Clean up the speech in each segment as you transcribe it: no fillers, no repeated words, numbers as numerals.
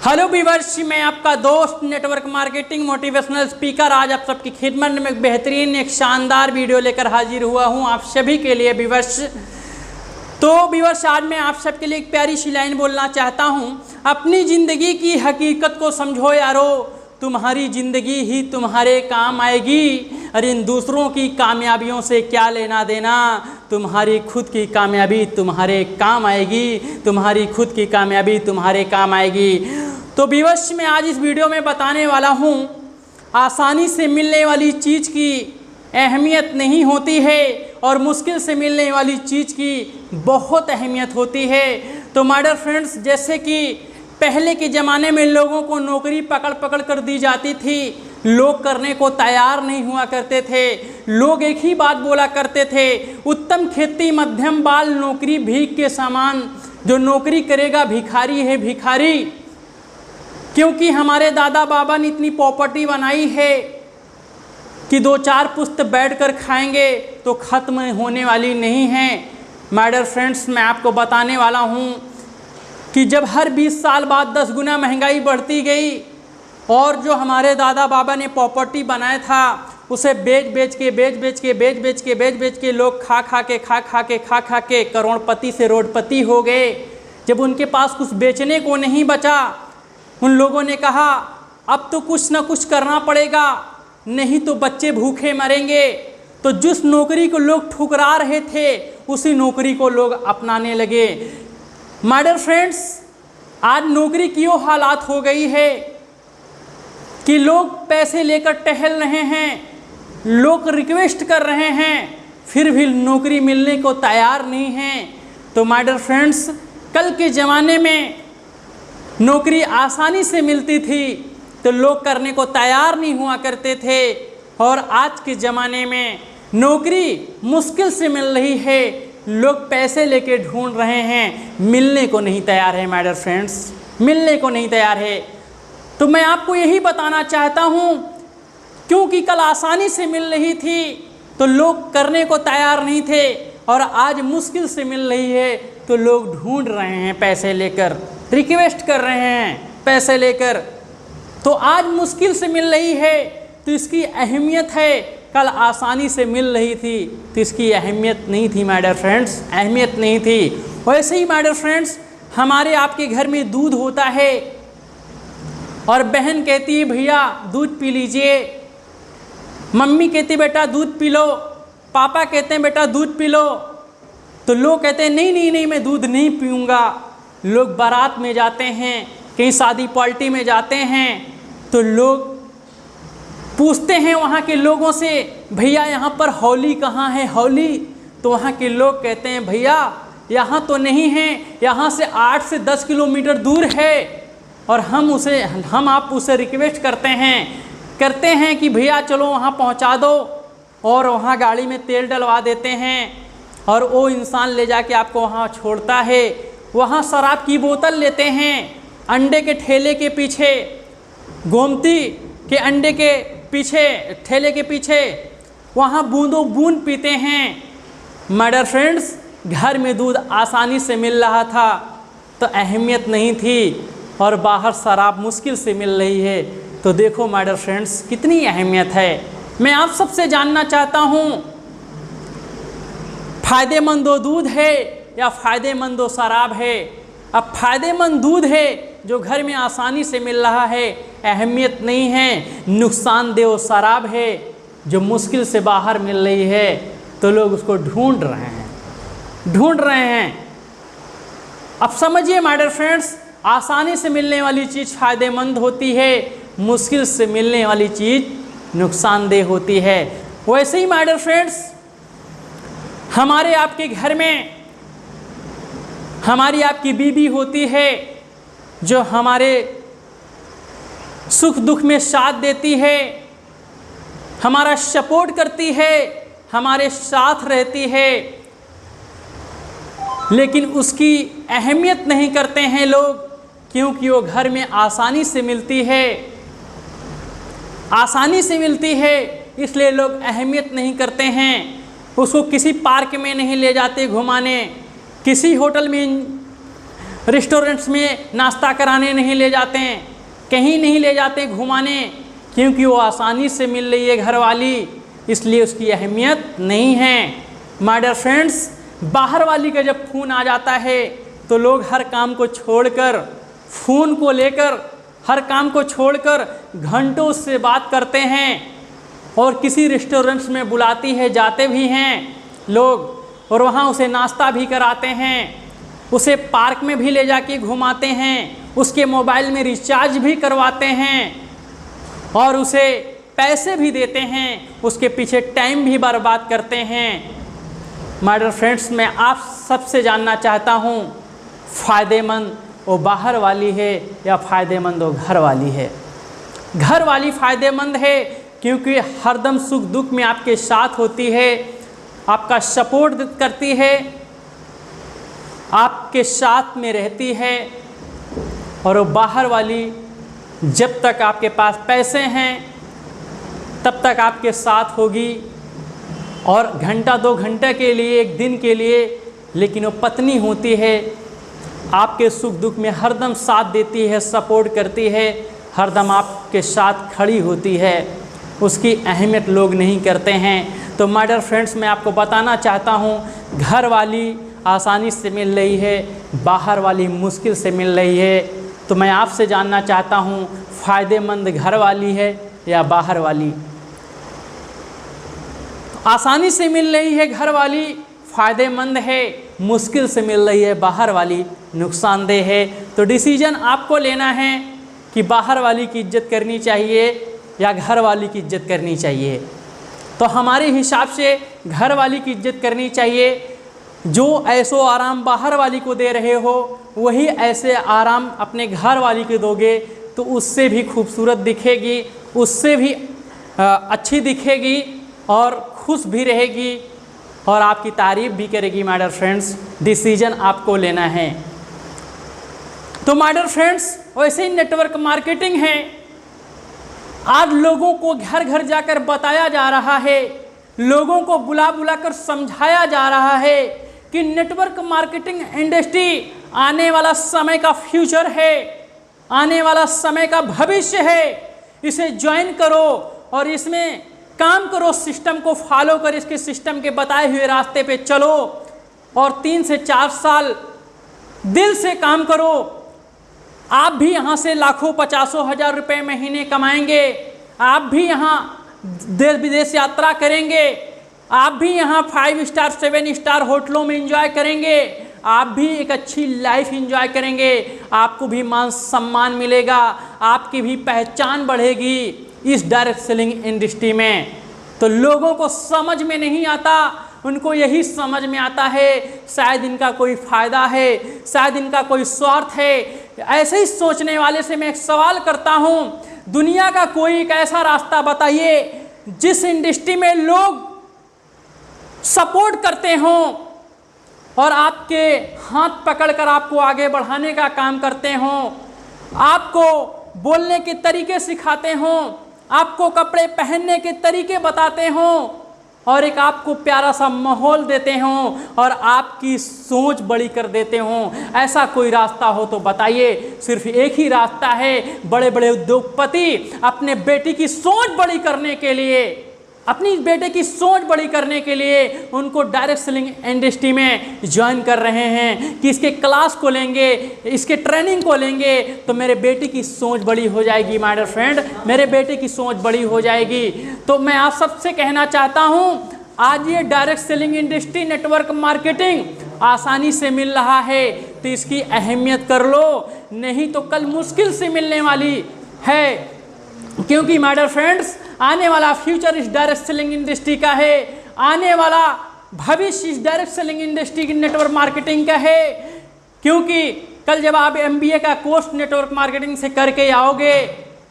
Hello viewers, मैं आपका दोस्त नेटवर्क मार्केटिंग मोटिवेशनल स्पीकर आज आप सबकी खिदमत में एक बेहतरीन एक शानदार वीडियो लेकर हाजिर हुआ हूं आप सभी के लिए व्यूअर्स। तो व्यूअर्स, आज मैं आप सबके लिए एक प्यारी सी लाइन बोलना चाहता हूं। अपनी ज़िंदगी की हकीकत को समझो यारो, तुम्हारी ज़िंदगी ही तुम्हारे काम आएगी। और इन दूसरों की कामयाबियों से क्या लेना देना, तुम्हारी खुद की कामयाबी तुम्हारे काम आएगी। तुम्हारी खुद की कामयाबी तुम्हारे काम आएगी। तो व्यूअर्स, मैं आज इस वीडियो में बताने वाला हूँ, आसानी से मिलने वाली चीज़ की अहमियत नहीं होती है और मुश्किल से मिलने वाली चीज़ की बहुत अहमियत होती है। तो माय डियर फ्रेंड्स, जैसे कि पहले के ज़माने में लोगों को नौकरी पकड़ पकड़ कर दी जाती थी, लोग करने को तैयार नहीं हुआ करते थे। लोग एक ही बात बोला करते थे, उत्तम खेती मध्यम बाल नौकरी भीख के समान। जो नौकरी करेगा भिखारी है भिखारी। क्योंकि हमारे दादा बाबा ने इतनी प्रॉपर्टी बनाई है कि 2-4 पुश्त बैठकर खाएंगे तो ख़त्म होने वाली नहीं है। माय डियर फ्रेंड्स, मैं आपको बताने वाला हूँ कि जब हर 20 साल बाद 10 गुना महंगाई बढ़ती गई और जो हमारे दादा बाबा ने प्रॉपर्टी बनाया था उसे बेच बेच के लोग खा के करोड़पति से रोडपति हो गए। जब उनके पास कुछ बेचने को नहीं बचा, उन लोगों ने कहा अब तो कुछ ना कुछ करना पड़ेगा, नहीं तो बच्चे भूखे मरेंगे। तो जिस नौकरी को लोग ठुकरा रहे थे उसी नौकरी को लोग अपनाने लगे। माय डियर फ्रेंड्स, आज नौकरी की वो हालात हो गई है कि लोग पैसे लेकर टहल रहे हैं, लोग रिक्वेस्ट कर रहे हैं, फिर भी नौकरी मिलने को तैयार नहीं हैं। तो माय डियर फ्रेंड्स, कल के ज़माने में नौकरी आसानी से मिलती थी तो लोग करने को तैयार नहीं हुआ करते थे, और आज के ज़माने में नौकरी मुश्किल से मिल रही है, लोग पैसे लेके ढूंढ रहे हैं, मिलने को नहीं तैयार है। माय डियर फ्रेंड्स, मिलने को नहीं तैयार है। तो मैं आपको यही बताना चाहता हूँ, क्योंकि कल आसानी से मिल रही थी तो लोग करने को तैयार नहीं थे, और आज मुश्किल से मिल रही है तो लोग ढूंढ रहे हैं पैसे लेकर, रिक्वेस्ट कर रहे हैं पैसे लेकर। तो आज मुश्किल से मिल रही है तो इसकी अहमियत है, कल आसानी से मिल रही थी तो इसकी अहमियत नहीं थी। माय डियर फ्रेंड्स, अहमियत नहीं थी। वैसे ही माय डियर फ्रेंड्स, हमारे आपके घर में दूध होता है और बहन कहती है भैया दूध पी लीजिए, मम्मी कहती बेटा दूध पी लो, पापा कहते हैं बेटा दूध पी लो। तो लोग कहते हैं नहीं मैं दूध नहीं पीऊँगा। लोग बारात में जाते हैं, कहीं शादी पार्टी में जाते हैं, तो लोग पूछते हैं वहाँ के लोगों से भैया यहाँ पर हौली कहाँ है हौली। तो वहाँ के लोग कहते हैं भैया यहाँ तो नहीं है, यहाँ से 8 से 10 किलोमीटर दूर है। और हम आप उसे रिक्वेस्ट करते हैं कि भैया चलो वहाँ पहुँचा दो, और वहाँ गाड़ी में तेल डलवा देते हैं और वो इंसान ले जाके आपको वहाँ छोड़ता है। वहाँ शराब की बोतल लेते हैं, अंडे के ठेले के पीछे, गोमती के अंडे के पीछे, ठेले के पीछे वहाँ बूंदों बूंद पीते हैं। माय डियर फ्रेंड्स, घर में दूध आसानी से मिल रहा था तो अहमियत नहीं थी, और बाहर शराब मुश्किल से मिल रही है तो देखो माय डियर फ्रेंड्स कितनी अहमियत है। मैं आप सबसे जानना चाहता हूँ, फ़ायदेमंद वो दूध है या फ़ायदेमंद वो शराब है? अब फ़ायदेमंद दूध है जो घर में आसानी से मिल रहा है, अहमियत नहीं है। नुकसानदेह वो शराब है जो मुश्किल से बाहर मिल रही है तो लोग उसको ढूंढ रहे हैं। अब समझिए माय डियर फ्रेंड्स, आसानी से मिलने वाली चीज़ फ़ायदेमंद होती है, मुश्किल से मिलने वाली चीज़ नुकसानदेह होती है। वैसे ही माय डियर फ्रेंड्स, हमारे आपके घर में हमारी आपकी बीवी होती है जो हमारे सुख दुख में साथ देती है, हमारा सपोर्ट करती है, हमारे साथ रहती है, लेकिन उसकी अहमियत नहीं करते हैं लोग, क्योंकि वो घर में आसानी से मिलती है इसलिए लोग अहमियत नहीं करते हैं। उसको किसी पार्क में नहीं ले जाते घुमाने, किसी होटल में रेस्टोरेंट्स में नाश्ता कराने नहीं ले जाते हैं, कहीं नहीं ले जाते घुमाने, क्योंकि वो आसानी से मिल रही है घरवाली, इसलिए उसकी अहमियत नहीं है। माय डियर फ्रेंड्स, बाहर वाली का जब फ़ोन आ जाता है तो लोग हर काम को छोड़कर, फ़ोन को लेकर हर काम को छोड़कर घंटों उससे बात करते हैं, और किसी रेस्टोरेंट्स में बुलाती है, जाते भी हैं लोग, और वहाँ उसे नाश्ता भी कराते हैं, उसे पार्क में भी ले जाके घुमाते हैं, उसके मोबाइल में रिचार्ज भी करवाते हैं, और उसे पैसे भी देते हैं, उसके पीछे टाइम भी बर्बाद करते हैं। माय डियर फ्रेंड्स, मैं आप सबसे जानना चाहता हूँ, फ़ायदेमंद वो बाहर वाली है या फ़ायदेमंद वो घर वाली है? घर वाली फ़ायदेमंद है, क्योंकि हरदम सुख दुख में आपके साथ होती है, आपका सपोर्ट करती है, आपके साथ में रहती है। और वो बाहर वाली जब तक आपके पास पैसे हैं तब तक आपके साथ होगी, और घंटा 2 घंटे के लिए, 1 दिन के लिए, लेकिन वो पत्नी होती है, आपके सुख दुख में हरदम साथ देती है, सपोर्ट करती है, हरदम आपके साथ खड़ी होती है। उसकी अहमियत लोग नहीं करते हैं। तो माय डियर फ्रेंड्स, मैं आपको बताना चाहता हूँ, घर वाली आसानी से मिल रही है, बाहर वाली मुश्किल से मिल रही है। तो मैं आपसे जानना चाहता हूँ, फ़ायदेमंद घर वाली है या बाहर वाली? आसानी से मिल रही है घर वाली, फ़ायदेमंद है, मुश्किल से मिल रही है बाहर वाली, नुकसानदेह है। तो डिसीजन आपको लेना है कि बाहर वाली की इज्जत करनी चाहिए या घर वाली की इज्जत करनी चाहिए। तो हमारे हिसाब से घर वाली की इज्जत करनी चाहिए। जो ऐसो आराम बाहर वाली को दे रहे हो, वही ऐसे आराम अपने घर वाली को दोगे तो उससे भी खूबसूरत दिखेगी, उससे भी अच्छी दिखेगी, और खुश भी रहेगी, और आपकी तारीफ़ भी करेगी। माय डियर फ्रेंड्स, डिसीजन आपको लेना है। तो माय डियर फ्रेंड्स, वैसे ही नेटवर्क मार्केटिंग है, आज लोगों को घर घर जाकर बताया जा रहा है, लोगों को बुला बुला कर समझाया जा रहा है कि नेटवर्क मार्केटिंग इंडस्ट्री आने वाला समय का फ्यूचर है, आने वाला समय का भविष्य है। इसे ज्वाइन करो और इसमें काम करो, सिस्टम को फॉलो कर, इसके सिस्टम के बताए हुए रास्ते पे चलो, और 3 से 4 साल दिल से काम करो। आप भी यहाँ से लाखों 50 हज़ार रुपये महीने कमाएंगे, आप भी यहाँ देश विदेश यात्रा करेंगे, आप भी यहाँ 5 स्टार 7 स्टार होटलों में एंजॉय करेंगे, आप भी एक अच्छी लाइफ एंजॉय करेंगे, आपको भी मान सम्मान मिलेगा, आपकी भी पहचान बढ़ेगी इस डायरेक्ट सेलिंग इंडस्ट्री में। तो लोगों को समझ में नहीं आता, उनको यही समझ में आता है शायद इनका कोई फ़ायदा है, शायद इनका कोई स्वार्थ है। ऐसे ही सोचने वाले से मैं एक सवाल करता हूँ, दुनिया का कोई एक ऐसा रास्ता बताइए जिस इंडस्ट्री में लोग सपोर्ट करते हों और आपके हाथ पकड़कर आपको आगे बढ़ाने का काम करते हों, आपको बोलने के तरीके सिखाते हों, आपको कपड़े पहनने के तरीके बताते हों, और एक आपको प्यारा सा माहौल देते हों, और आपकी सोच बड़ी कर देते हों। ऐसा कोई रास्ता हो तो बताइए। सिर्फ एक ही रास्ता है, बड़े बड़े उद्योगपति अपने बेटी की सोच बड़ी करने के लिए, अपनी बेटे की सोच बड़ी करने के लिए उनको डायरेक्ट सेलिंग इंडस्ट्री में ज्वाइन कर रहे हैं कि इसके क्लास को लेंगे, इसके ट्रेनिंग को लेंगे तो मेरे बेटे की सोच बड़ी हो जाएगी। माय डियर फ्रेंड, मेरे बेटे की सोच बड़ी हो जाएगी। तो मैं आप सबसे कहना चाहता हूँ, आज ये direct selling industry, network marketing आसानी से मिल रहा है तो इसकी अहमियत कर लो, नहीं तो कल मुश्किल से मिलने वाली है। क्योंकि माय डियर फ्रेंड्स, आने वाला फ्यूचर इस डायरेक्ट सेलिंग इंडस्ट्री का है, आने वाला भविष्य इस डायरेक्ट सेलिंग इंडस्ट्री की नेटवर्क मार्केटिंग का है। क्योंकि कल जब आप MBA का कोर्स नेटवर्क मार्केटिंग से करके आओगे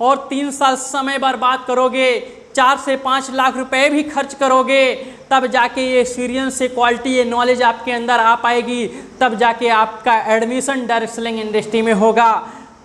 और 3 साल समय बर्बाद करोगे, 4 से 5 लाख रुपए भी खर्च करोगे, तब जाके ये एक्सपीरियंस से क्वालिटी, ये नॉलेज आपके अंदर आ पाएगी, तब जाके आपका एडमिशन डायरेक्ट सेलिंग इंडस्ट्री में होगा।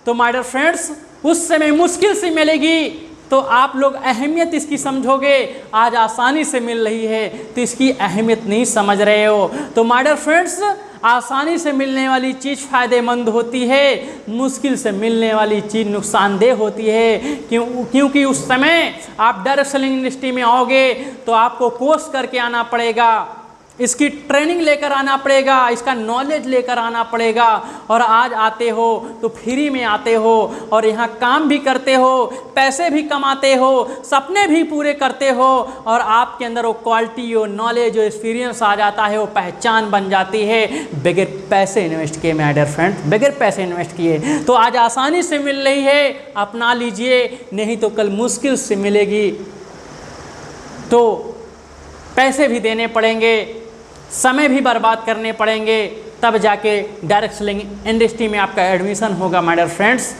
तो माय डियर फ्रेंड्स, उस समय मुश्किल से मिलेगी तो आप लोग अहमियत इसकी समझोगे। आज आसानी से मिल रही है तो इसकी अहमियत नहीं समझ रहे हो। तो माय डियर फ्रेंड्स, आसानी से मिलने वाली चीज़ फ़ायदेमंद होती है, मुश्किल से मिलने वाली चीज़ नुकसानदेह होती है। क्योंकि उस समय आप डायरेक्ट सेलिंग इंडस्ट्री में आओगे तो आपको कोर्स करके आना पड़ेगा, इसकी ट्रेनिंग लेकर आना पड़ेगा, इसका नॉलेज लेकर आना पड़ेगा। और आज आते हो तो फ्री में आते हो और यहाँ काम भी करते हो, पैसे भी कमाते हो, सपने भी पूरे करते हो और आपके अंदर वो क्वालिटी, वो नॉलेज, वो एक्सपीरियंस आ जाता है, वो पहचान बन जाती है बगैर पैसे इन्वेस्ट किए। माय डियर फ्रेंड, बगैर पैसे इन्वेस्ट किए। तो आज आसानी से मिल रही है, अपना लीजिए, नहीं तो कल मुश्किल से मिलेगी तो पैसे भी देने पड़ेंगे, समय भी बर्बाद करने पड़ेंगे, तब जाके डायरेक्ट सेलिंग इंडस्ट्री में आपका एडमिशन होगा। माय डियर फ्रेंड्स,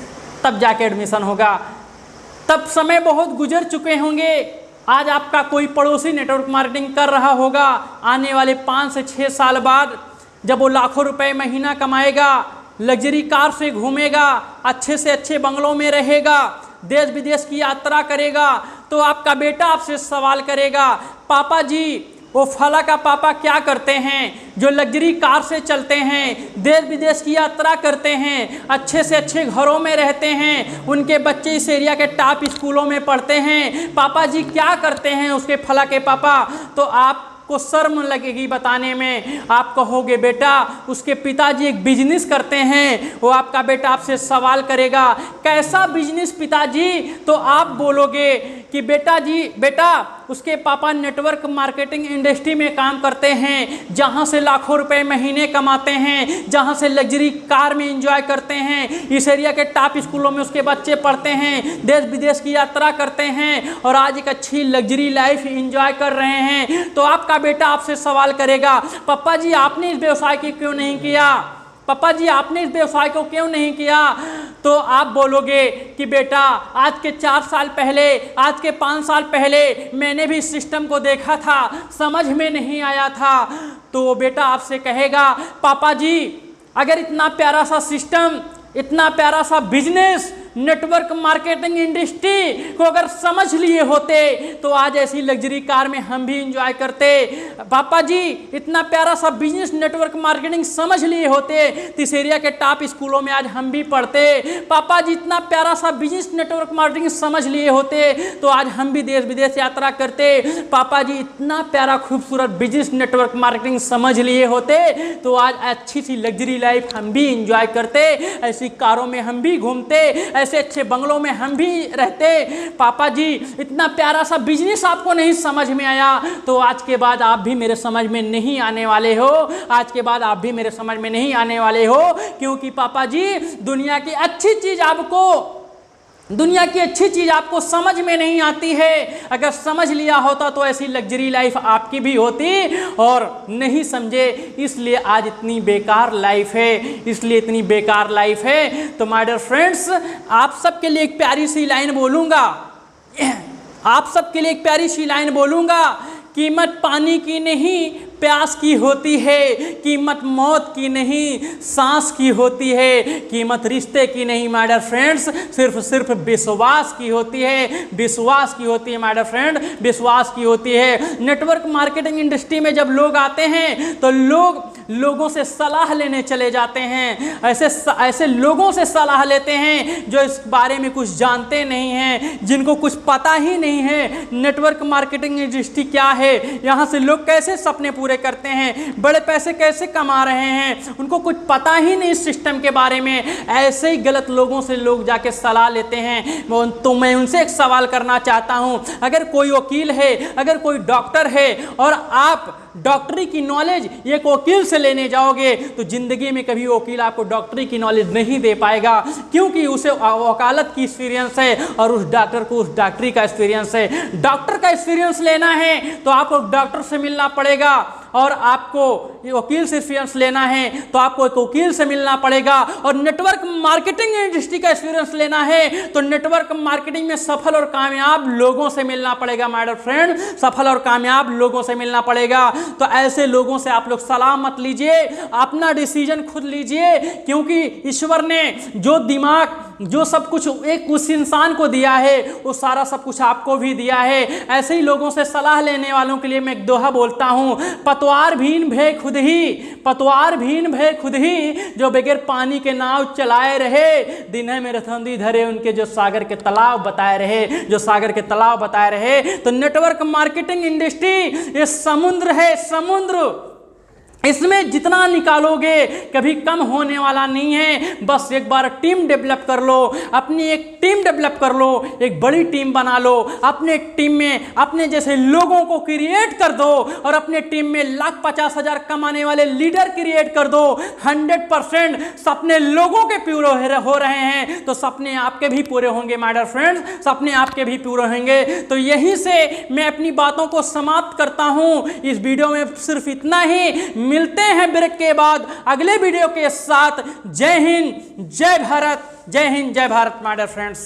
तब जाके एडमिशन होगा। तब समय बहुत गुजर चुके होंगे। आज आपका कोई पड़ोसी नेटवर्क मार्केटिंग कर रहा होगा, आने वाले 5 से 6 साल बाद जब वो लाखों रुपए महीना कमाएगा, लग्जरी कार से घूमेगा, अच्छे से अच्छे बंगलों में रहेगा, देश विदेश की यात्रा करेगा, तो आपका बेटा आपसे सवाल करेगा, पापा जी वो फला का पापा क्या करते हैं जो लग्जरी कार से चलते हैं, देश विदेश की यात्रा करते हैं, अच्छे से अच्छे घरों में रहते हैं, उनके बच्चे इस एरिया के टॉप स्कूलों में पढ़ते हैं, पापा जी क्या करते हैं उसके फला के पापा? तो आपको शर्म लगेगी बताने में। आप कहोगे बेटा उसके पिताजी एक बिजनेस करते हैं। वो आपका बेटा आपसे सवाल करेगा कैसा बिजनेस पिताजी? तो आप बोलोगे कि बेटा उसके पापा नेटवर्क मार्केटिंग इंडस्ट्री में काम करते हैं, जहां से लाखों रुपए महीने कमाते हैं, जहां से लग्जरी कार में एंजॉय करते हैं, इस एरिया के टॉप स्कूलों में उसके बच्चे पढ़ते हैं, देश विदेश की यात्रा करते हैं और आज एक अच्छी लग्जरी लाइफ एंजॉय कर रहे हैं। तो आपका बेटा आपसे सवाल करेगा पापा जी आपने इस व्यवसाय की क्यों नहीं किया? पापा जी आपने इस व्यवसाय को क्यों नहीं किया? तो आप बोलोगे कि बेटा आज के 4 साल पहले, आज के 5 साल पहले मैंने भी इस सिस्टम को देखा था, समझ में नहीं आया था। तो बेटा आपसे कहेगा पापा जी अगर इतना प्यारा सा सिस्टम, इतना प्यारा सा बिजनेस नेटवर्क मार्केटिंग इंडस्ट्री को अगर समझ लिए होते तो आज ऐसी लग्जरी कार में हम भी एंजॉय करते। पापा जी इतना प्यारा सा बिजनेस नेटवर्क मार्केटिंग समझ लिए होते तो इस एरिया के टॉप स्कूलों में आज हम भी पढ़ते। पापा जी इतना प्यारा सा बिजनेस नेटवर्क मार्केटिंग समझ लिए होते तो आज हम भी देश विदेश यात्रा करते। पापा जी इतना प्यारा खूबसूरत बिजनेस नेटवर्क मार्केटिंग समझ लिए होते तो आज अच्छी सी लग्जरी लाइफ हम भी एंजॉय करते, ऐसी कारों में हम भी घूमते, ऐसे अच्छे बंगलों में हम भी रहते। पापा जी इतना प्यारा सा बिजनेस आपको नहीं समझ में आया तो आज के बाद आप भी मेरे समझ में नहीं आने वाले हो, आज के बाद आप भी मेरे समझ में नहीं आने वाले हो। क्योंकि पापा जी दुनिया की अच्छी चीज आपको समझ में नहीं आती है। अगर समझ लिया होता तो ऐसी लग्जरी लाइफ आपकी भी होती और नहीं समझे, इसलिए आज इतनी बेकार लाइफ है, इसलिए इतनी बेकार लाइफ है। तो माय डियर फ्रेंड्स आप सबके लिए एक प्यारी सी लाइन बोलूँगा, आप सबके लिए एक प्यारी सी लाइन बोलूँगा, कीमत पानी की नहीं प्यास की होती है, कीमत मौत की नहीं सांस की होती है, कीमत रिश्ते की नहीं माय डियर फ्रेंड्स सिर्फ विश्वास की होती है, विश्वास की होती है माय डियर फ्रेंड, विश्वास की होती है। नेटवर्क मार्केटिंग इंडस्ट्री में जब लोग आते हैं तो लोगों से सलाह लेने चले जाते हैं, ऐसे लोगों से सलाह लेते हैं जो इस बारे में कुछ जानते नहीं हैं, जिनको कुछ पता ही नहीं है नेटवर्क मार्केटिंग इंडस्ट्री क्या है, यहाँ से लोग कैसे सपने पूरे करते हैं, बड़े पैसे कैसे कमा रहे हैं, उनको कुछ पता ही नहीं इस सिस्टम के बारे में। ऐसे ही गलत लोगों से लोग जाके सलाह लेते हैं। तो मैं उनसे एक सवाल करना चाहता हूं, अगर कोई वकील है, अगर कोई डॉक्टर है और आप डॉक्टरी की नॉलेज एक वकील से लेने जाओगे तो जिंदगी में कभी वकील आपको डॉक्टरी की नॉलेज नहीं दे पाएगा, क्योंकि उसे वकालत की एक्सपीरियंस है और उस डॉक्टर को उस डॉक्टरी का एक्सपीरियंस है। डॉक्टर का एक्सपीरियंस लेना है तो आपको डॉक्टर से मिलना पड़ेगा और आपको वकील से एक्सपीरियंस लेना है तो आपको एक वकील से मिलना पड़ेगा। और नेटवर्क मार्केटिंग इंडस्ट्री का एक्सपीरियंस लेना है तो नेटवर्क मार्केटिंग में सफल और कामयाब लोगों से मिलना पड़ेगा माय डियर फ्रेंड, सफल और कामयाब लोगों से मिलना पड़ेगा। तो ऐसे लोगों से आप लोग सलाह मत लीजिए, अपना डिसीजन खुद लीजिए, क्योंकि ईश्वर ने जो दिमाग, जो सब कुछ एक उस इंसान को दिया है वो सारा सब कुछ आपको भी दिया है। ऐसे ही लोगों से सलाह लेने वालों के लिए मैं एक दोहा बोलता हूँ, पतवार भीन भय खुद ही, पतवार भीन भय खुद ही, जो बगैर पानी के नाव चलाए रहे, दिन है मेरे थंदी धरे उनके जो सागर के तालाब बताए रहे, जो सागर के तालाब बताए रहे। तो नेटवर्क मार्केटिंग इंडस्ट्री ये समुद्र है, समुद्र, इसमें जितना निकालोगे कभी कम होने वाला नहीं है। बस एक बार टीम डेवलप कर लो, अपनी एक टीम डेवलप कर लो, एक बड़ी टीम बना लो, अपने टीम में अपने जैसे लोगों को क्रिएट कर दो और अपने टीम में 1,50,000 कमाने वाले लीडर क्रिएट कर दो। 100% सपने लोगों के पूरे हो रहे हैं तो सपने आपके भी पूरे होंगे माय डियर फ्रेंड्स, सपने आपके भी पूरे होंगे। तो यहीं से मैं अपनी बातों को समाप्त करता हूं। इस वीडियो में सिर्फ इतना ही। मिलते हैं ब्रेक के बाद अगले वीडियो के साथ। जय हिंद, जय भारत, जय हिंद, जय भारत माय डियर फ्रेंड्स।